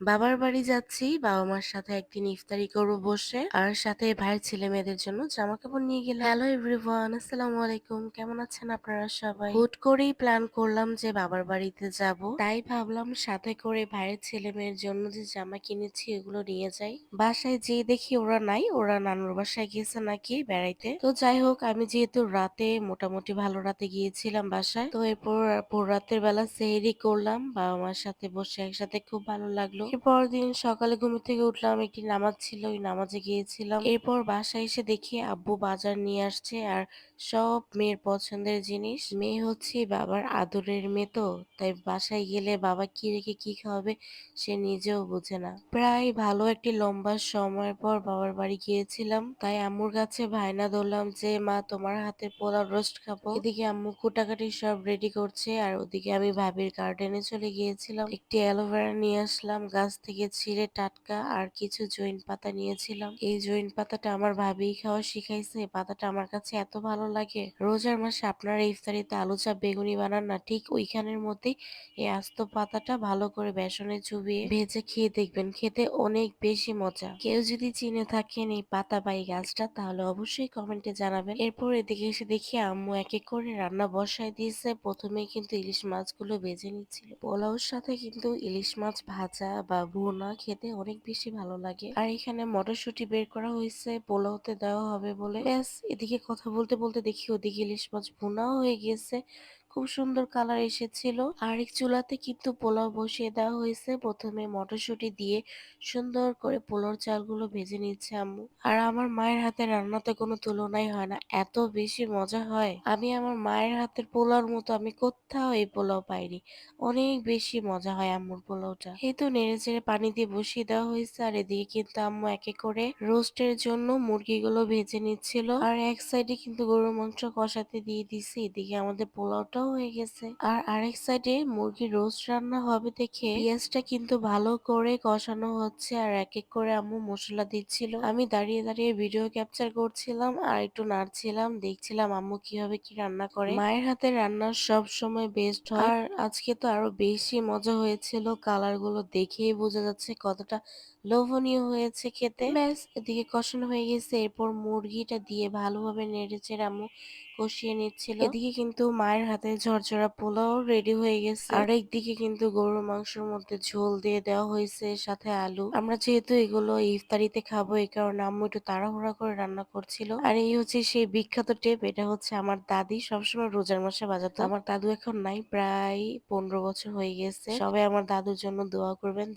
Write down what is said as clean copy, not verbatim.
বাবার বাড়ি যাচ্ছি। বাবা-মার সাথে একদিন ইফতারি করব বসে। আর সাথে ভাইয়ের ছেলে-মেয়েদের জন্য জামাকাপড় নিয়ে গেলাম। হ্যালো এভরিওয়ান, আসসালামু আলাইকুম। কেমন আছেন আপনারা সবাই? হুট করেই প্ল্যান করলাম যে বাবার বাড়িতে যাব। তাই ভাবলাম সাথে করে ভাইয়ের ছেলে-মেয়ের জন্য যে জামা কিনেছি এগুলো নিয়ে যাই। বাসায় যেয়ে দেখি ওরা নাই। ওরা নানুর বাসায় গেছে নাকি বেড়াইতে। তো যাই হোক, আমি যেহেতু রাতে মোটামুটি ভালো রাতে গিয়েছিলাম বাসায়। তো এরপর ভোর রাতের বেলা সেহরি করলাম। বাবা-মার সাথে বসে একসাথে খুব ভালো লাগলো। এরপর দিন সকালে ঘুম থেকে উঠলাম, একটি নামাজ ছিল, ওই নামাজে গিয়েছিলাম। এরপর বাসায় এসে দেখি আব্বু বাজার নিয়ে আসছে আর সব মেয়ের পছন্দের জিনিস। মেয়ে হচ্ছে বাবার আদরের মেয়ে, তো তাই বাসায় গেলে বাবা কি রেখে কি খাওয়াবে সে নিজেও বোঝে না। প্রায় ভালো একটি লম্বা সময় পর বাবার বাড়ি গিয়েছিলাম, তাই আম্মুর কাছে বায়না ধরলাম যে মা তোমার হাতের পোলাও রোস্ট খাবো। এদিকে আম্মু কুটাকাটি সব রেডি করছে আর ওদিকে আমি ভাবির গার্ডেনে চলে গিয়েছিলাম। একটি অ্যালোভেরা নিয়ে আসলাম গাছ থেকে ছিঁড়ে টাটকা, আর কিছু জৈন পাতা নিয়েছিলাম। এই জৈন পাতাটা আমার ভাবিই খাওয়া শিখাইছে। পাতাটা আমার কাছে এত ভালো লাগে। রোজার মাসে আপনারা ইফতারিতে আলু চাপ বেগুনি বানান না, ঠিক ওইখানের মধ্যেই এই আস্ত পাতাটা ভালো করে বেসনে চুবিয়ে ভেজে খেয়ে দেখবেন, খেতে অনেক বেশি মজা। কেউ যদি চিনে থাকেন এই পাতা বা এই গাছটা তাহলে অবশ্যই কমেন্টে জানাবেন। এরপর এদিকে এসে দেখি আম্মু এক এক করে রান্না বসায় দিয়েছে। প্রথমেই কিন্তু ইলিশ মাছগুলো ভেজে নিচ্ছিল। পোলাওর সাথে কিন্তু ইলিশ মাছ ভাজা বা ভুনা খেতে অনেক বেশি ভালো লাগে। আর এখানে মটরশুঁটি বের করা হয়েছে পোলাওতে দেওয়া হবে বলে। ব্যাস, এদিকে কথা বলতে বলতে দেখি ওদিকে ইলিশ মাছ ভুনাও হয়ে গিয়েছে। খুব সুন্দর কালার এসেছিল। আরেক চুলাতে কিন্তু পোলাও বসিয়ে দেওয়া হয়েছে। প্রথমে মটরশুঁটি দিয়ে সুন্দর করে পোলাওর চালগুলো ভেজে নিচ্ছে আম্মু। আর আমার মায়ের হাতের রান্নাতে কোনো তুলনাই হয় না, এত বেশি মজা হয়। আমি আমার মায়ের হাতের পোলাওর মতো আমি কোথাও এই পোলাও পাইনি। অনেক বেশি মজা হয় আম্মুর পোলাওটা। এই তো নেড়ে চেড়ে পানি দিয়ে বসিয়ে দেওয়া হয়েছে। আর এদিকে কিন্তু আম্মু একে করে রোস্টের জন্য মুরগিগুলো ভেজে নিচ্ছিল। আর এক সাইডে কিন্তু গরুর মাংস কষাতে দিয়ে দিছি। এদিকে আমাদের পোলাওটাও হয়ে গেছে। আর আরেক সাইডে মুরগির রোস্ট রান্না হবে দেখে পেঁয়াজটা কিন্তু ভালো করে কষানো হচ্ছে আর এক এক করে আম্মু মশলা দিচ্ছিল। আমি দাঁড়িয়ে দাঁড়িয়ে ভিডিও ক্যাপচার করছিলাম আর একটু নাড়ছিলাম, দেখছিলাম আম্মু কিভাবে কি রান্না করে। মায়ের হাতের রান্না সব সময় বেস্ট হয়। আর আজকে তো আরো বেশি মজা হয়েছিল। কালার গুলো দেখেই বোঝা যাচ্ছে কতটা লোভনীয় হয়েছে খেতে। ব্যাস, এদিকে কষানো হয়ে গেছে। এরপর মুরগিটা দিয়ে ভালোভাবে নেড়েচেড়ে আম্মু কষিয়ে নিচ্ছিল। এদিকে কিন্তু মায়ের হাতে ঝরঝরা পোলাও রেডি হয়ে গেছে। আর একদিকে কিন্তু গরুর মাংসের মধ্যে ঝোল দিয়ে দেওয়া হয়েছে, সাথে আলু। আমরা যেহেতু এগুলো ইফতারিতে খাবো এই কারণে আম্মু একটু তাড়াহুড়া করে রান্না করছিল। আর এই হচ্ছে সেই বিখ্যাত টেপ, এটা হচ্ছে আমার দাদি সবসময় রোজার মাসে বাজাতো। আমার দাদু এখন নাই, প্রায় 15 বছর হয়ে গেছে। সবাই আমার দাদুর জন্য দোয়া করবেন।